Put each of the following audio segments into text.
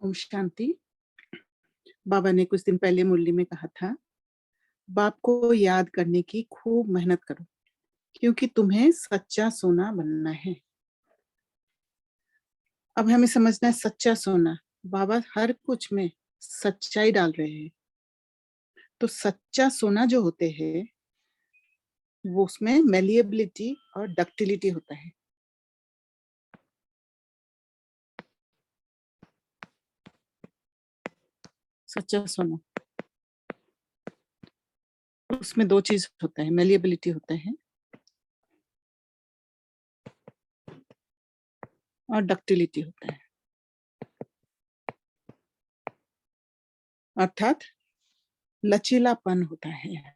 ओम शांति। बाबा ने कुछ दिन पहले मुरली में कहा था, बाप को याद करने की खूब मेहनत करो, क्योंकि तुम्हें सच्चा सोना बनना है। अब हमें समझना है सच्चा सोना। बाबा हर कुछ में सच्चाई डाल रहे हैं। तो सच्चा सोना जो होते हैं वो उसमें मेलिएबिलिटी और डक्टिलिटी होता है। सच्चा सोना उसमें दो चीज होता है, मेलिएबिलिटी होता है और डक्टिलिटी होता है, अर्थात लचीलापन होता है।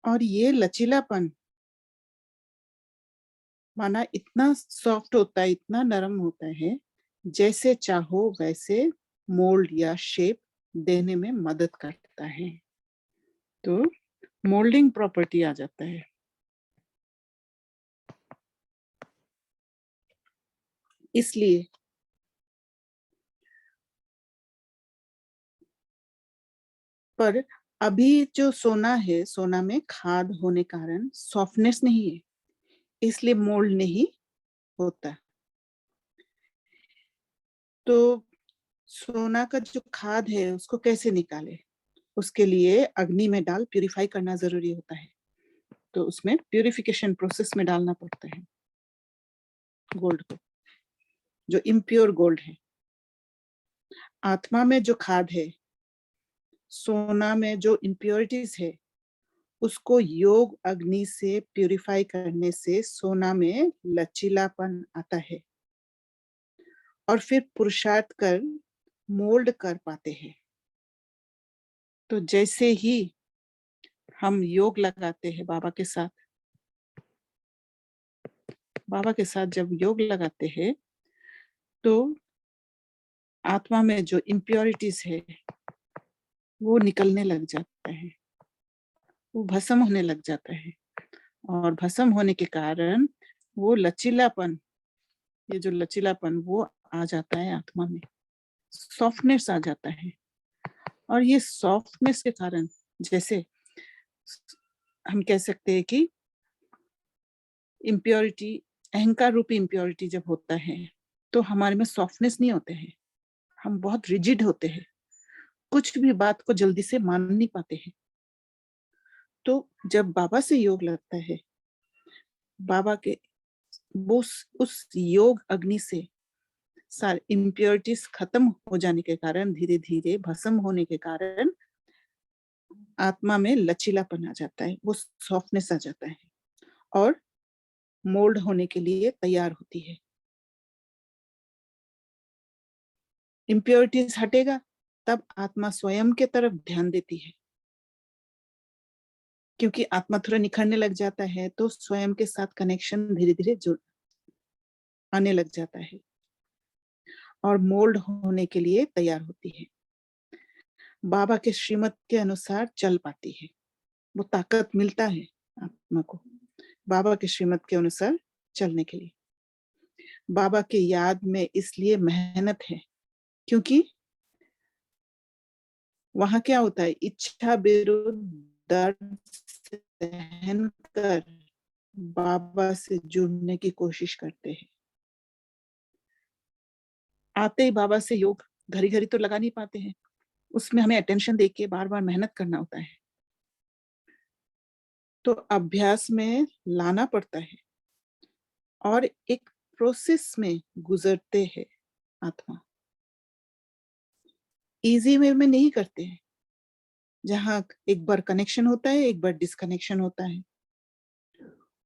और ये लचीलापन माना इतना सॉफ्ट होता है, इतना नरम होता है, जैसे चाहो वैसे मोल्ड या शेप देने में मदद करता है। तो मोल्डिंग प्रॉपर्टी आ जाता है। इसलिए पर अभी जो सोना है, सोना में खाद होने कारण सॉफ्टनेस नहीं है, इसलिए मोल्ड नहीं होता। तो सोना का जो खाद है उसको कैसे निकाले? उसके लिए अग्नि में डाल प्यूरिफाई करना जरूरी होता है। तो उसमें प्यूरिफिकेशन प्रोसेस में डालना पड़ता है गोल्ड को, जो इम्प्योर गोल्ड है। आत्मा में जो खाद है, सोना में जो इम्प्योरिटीज है, उसको योग अग्नि से प्यूरिफाई करने से सोना में लचीलापन आता है और फिर पुरुषार्थ कर मोल्ड कर पाते हैं। तो जैसे ही हम योग लगाते हैं बाबा के साथ जब योग लगाते हैं तो आत्मा में जो इम्प्योरिटीज है वो निकलने लग जाता है, वो भस्म होने लग जाता है। और भस्म होने के कारण वो लचीलापन, ये जो लचीलापन वो आ जाता है आत्मा में, सॉफ्टनेस आ जाता है। और ये सॉफ्टनेस के कारण, जैसे हम कह सकते हैं कि इम्प्योरिटी, अहंकार रूपी इम्प्योरिटी जब होता है तो हमारे में सॉफ्टनेस नहीं होते हैं, हम बहुत रिजिड होते हैं, कुछ भी बात को जल्दी से मान नहीं पाते हैं। तो जब बाबा से योग लगता है, बाबा के वो उस योग अग्नि से सारे इम्प्योरिटीज खत्म हो जाने के कारण, धीरे धीरे भस्म होने के कारण आत्मा में लचीलापन आ जाता है, वो सॉफ्टनेस आ जाता है और मोल्ड होने के लिए तैयार होती है। इम्प्योरिटीज हटेगा तब आत्मा स्वयं के तरफ ध्यान देती है, क्योंकि आत्मा थोड़ा निखरने लग जाता है तो स्वयं के साथ कनेक्शन धीरे धीरे जुड़ आने लग जाता है और मोल्ड होने के लिए तैयार होती है, बाबा के श्रीमत के अनुसार चल पाती है। वो ताकत मिलता है आत्मा को बाबा के श्रीमत के अनुसार चलने के लिए। बाबा के याद में इसलिए मेहनत है, क्योंकि वहां क्या होता है, इच्छा विरुद्ध दर्द सहन कर बाबा से जुड़ने की कोशिश करते हैं। आते ही बाबा से योग घड़ी घड़ी तो लगा नहीं पाते हैं, उसमें हमें अटेंशन देके बार बार मेहनत करना होता है। तो अभ्यास में लाना पड़ता है और एक प्रोसेस में गुजरते हैं आत्मा। इजी वे में नहीं करते हैं, जहां एक बार कनेक्शन होता है, एक बार डिस्कनेक्शन होता है,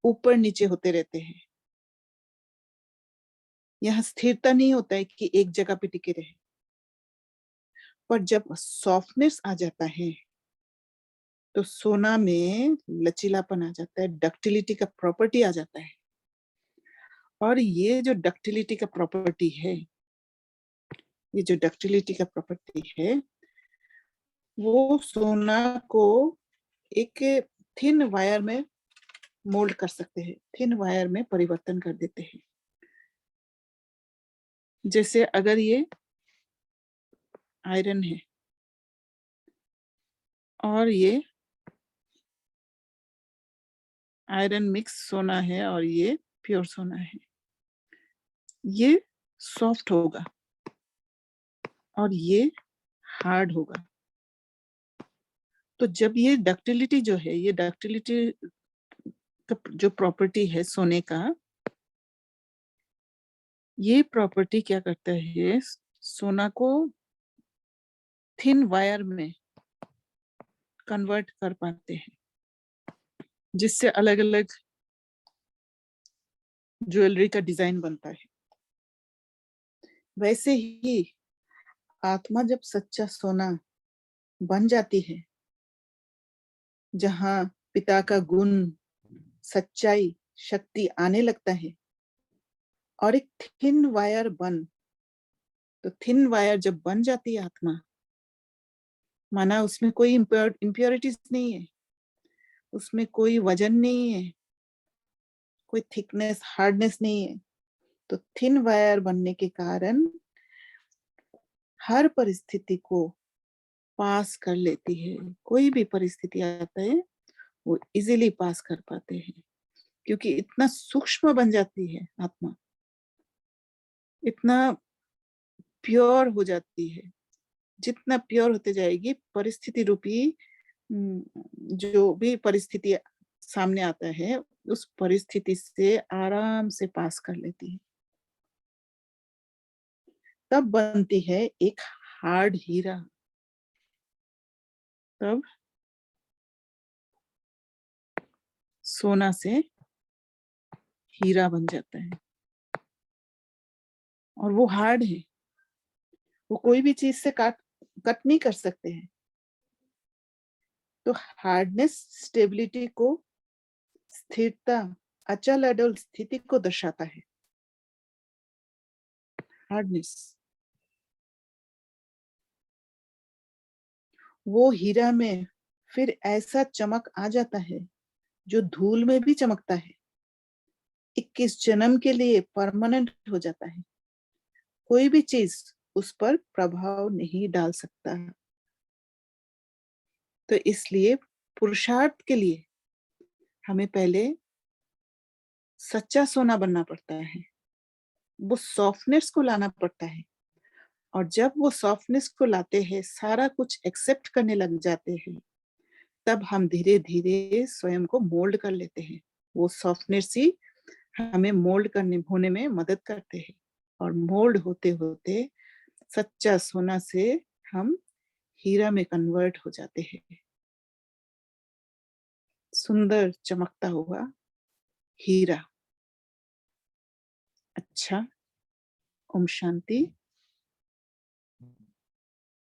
ऊपर नीचे होते रहते हैं। यहाँ स्थिरता नहीं होता है कि एक जगह पे टिके रहे। पर जब सॉफ्टनेस आ जाता है तो सोना में लचीलापन आ जाता है, डक्टिलिटी का प्रॉपर्टी आ जाता है। और ये जो डक्टिलिटी का प्रॉपर्टी है, ये जो डक्टिलिटी का प्रॉपर्टी है वो सोना को एक थिन वायर में मोल्ड कर सकते हैं, थिन वायर में परिवर्तन कर देते हैं। जैसे अगर ये आयरन है और ये आयरन मिक्स सोना है और ये प्योर सोना है, ये सॉफ्ट होगा और ये हार्ड होगा। तो जब ये डक्टिलिटी जो है, ये डक्टिलिटी का जो प्रॉपर्टी है सोने का, ये प्रॉपर्टी क्या करता है, सोना को थिन वायर में कन्वर्ट कर पाते हैं, जिससे अलग अलग ज्वेलरी का डिजाइन बनता है। वैसे ही आत्मा जब सच्चा सोना बन जाती है, जहां पिता का गुण, सच्चाई, शक्ति आने लगता है और एक थिन वायर तो थिन वायर जब बन जाती है आत्मा, माना उसमें कोई इम्प्योरिटीज नहीं है, उसमें कोई वजन नहीं है, कोई थिकनेस, हार्डनेस नहीं है, तो थिन वायर बनने के कारण हर परिस्थिति को पास कर लेती है। कोई भी परिस्थिति आता है वो इजीली पास कर पाते हैं, क्योंकि इतना सूक्ष्म बन जाती है आत्मा, इतना प्योर हो जाती है। जितना प्योर होते जाएगी, परिस्थिति रूपी जो भी परिस्थिति सामने आता है, उस परिस्थिति से आराम से पास कर लेती है। तब बनती है एक हार्ड हीरा। तब सोना से हीरा बन जाता है और वो हार्ड है, वो कोई भी चीज से कट नहीं कर सकते हैं। तो हार्डनेस स्टेबिलिटी को, स्थिरता, अचल अडल स्थिति को दर्शाता है। हार्डनेस, वो हीरा में फिर ऐसा चमक आ जाता है जो धूल में भी चमकता है, 21 जन्म के लिए परमानेंट हो जाता है। कोई भी चीज उस पर प्रभाव नहीं डाल सकता। तो इसलिए पुरुषार्थ के लिए हमें पहले सच्चा सोना बनना पड़ता है, वो सॉफ्टनेस को लाना पड़ता है। और जब वो सॉफ्टनेस को लाते हैं, सारा कुछ एक्सेप्ट करने लग जाते हैं, तब हम धीरे धीरे स्वयं को मोल्ड कर लेते हैं। वो सॉफ्टनेस ही हमें मोल्ड करने होने में मदद करते हैं, और मोल्ड होते होते सच्चा सोना से हम हीरा में कन्वर्ट हो जाते हैं। सुंदर चमकता हुआ हीरा। अच्छा, ओम शांति।